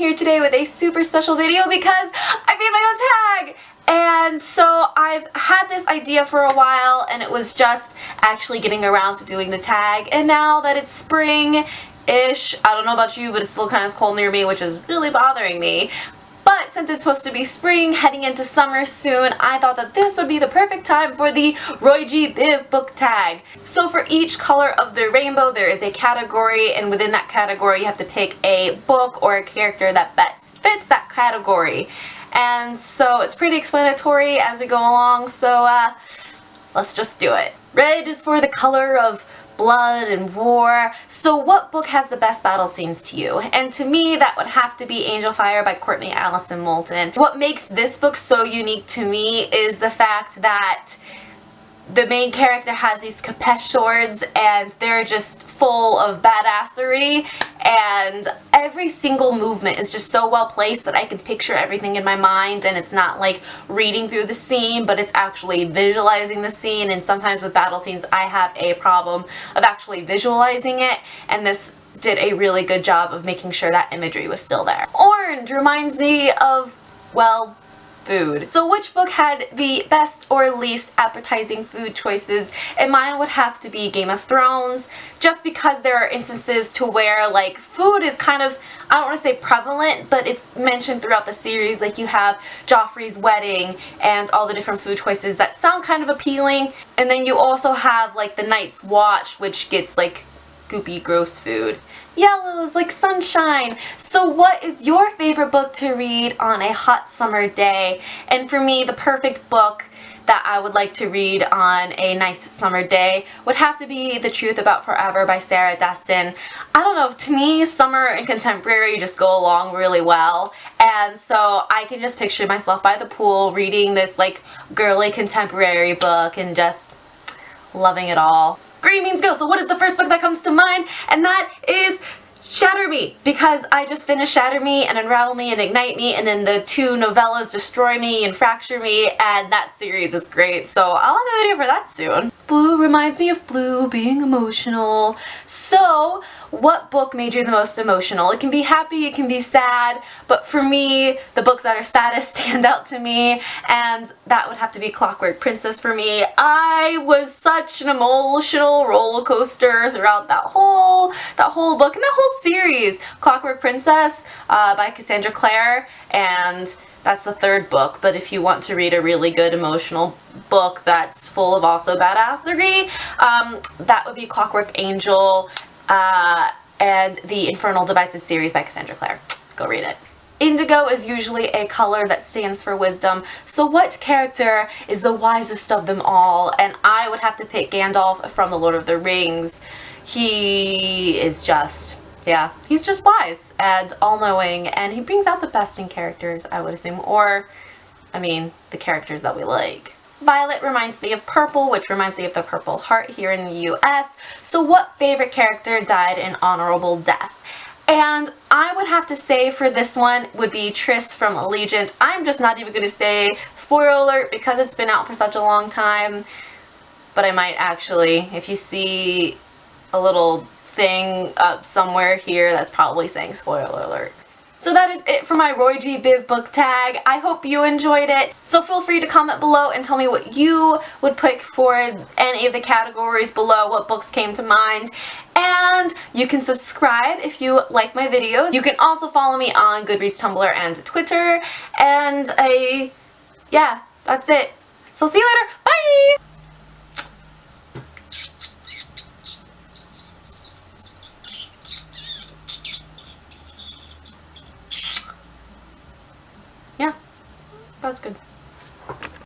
here today with a super special video because I made my own tag! And so I've had this idea for a while and it was just actually getting around to doing the tag, and now that it's spring-ish, I don't know about you, but it's still kind of cold near me, which is really bothering me. But since it's supposed to be spring, heading into summer soon, I thought that this would be the perfect time for the ROY-G-BIV Book Tag. So for each color of the rainbow, there is a category, and within that category, you have to pick a book or a character that best fits that category. And so it's pretty explanatory as we go along, so let's just do it. Red is for the color of blood and war. So what book has the best battle scenes to you? And to me, that would have to be Angel Fire by Courtney Allison Moulton. What makes this book so unique to me is the fact that the main character has these Kapesh swords and they're just full of badassery, and every single movement is just so well placed that I can picture everything in my mind, and it's not like reading through the scene, but it's actually visualizing the scene. And sometimes with battle scenes I have a problem of actually visualizing it, and this did a really good job of making sure that imagery was still there. Orange reminds me of, well, food. So which book had the best or least appetizing food choices? And mine would have to be Game of Thrones, just because there are instances to where like food is kind of, I don't want to say prevalent, but it's mentioned throughout the series. Like you have Joffrey's wedding and all the different food choices that sound kind of appealing, and then you also have like the Night's Watch, which gets like goopy gross food. Yellows like sunshine. So what is your favorite book to read on a hot summer day? And for me, the perfect book that I would like to read on a nice summer day would have to be The Truth About Forever by Sarah Destin. I don't know, to me summer and contemporary just go along really well, and so I can just picture myself by the pool reading this like girly contemporary book and just loving it all. Green means go. So what is the first book that comes to mind? And that is Shatter Me, because I just finished Shatter Me and Unravel Me and Ignite Me, and then the two novellas Destroy Me and Fracture Me, and that series is great, so I'll have a video for that soon. Blue reminds me of blue, being emotional. So what book made you the most emotional? It can be happy, it can be sad, but for me, the books that are saddest stand out to me, and that would have to be Clockwork Princess for me. I was such an emotional roller coaster throughout that whole book and that whole series. Clockwork Princess by Cassandra Clare, and that's the third book, but if you want to read a really good emotional book that's full of also badassery, that would be Clockwork Angel and the Infernal Devices series by Cassandra Clare. Go read it. Indigo is usually a color that stands for wisdom, so what character is the wisest of them all? And I would have to pick Gandalf from The Lord of the Rings. He is just, yeah, he's just wise and all-knowing, and he brings out the best in characters, I would assume, or, I mean, the characters that we like. Violet reminds me of purple, which reminds me of the Purple Heart here in the US. So what favorite character died an honorable death? And I would have to say for this one would be Triss from Allegiant. I'm just not even going to say spoiler alert because it's been out for such a long time, but I might actually, if you see a little thing up somewhere here that's probably saying spoiler alert. So that is it for my ROY-G-BIV book tag. I hope you enjoyed it. So feel free to comment below and tell me what you would pick for any of the categories below, what books came to mind. And you can subscribe if you like my videos. You can also follow me on Goodreads, Tumblr, and Twitter. And yeah, that's it. So see you later. Bye! Yeah, that's good.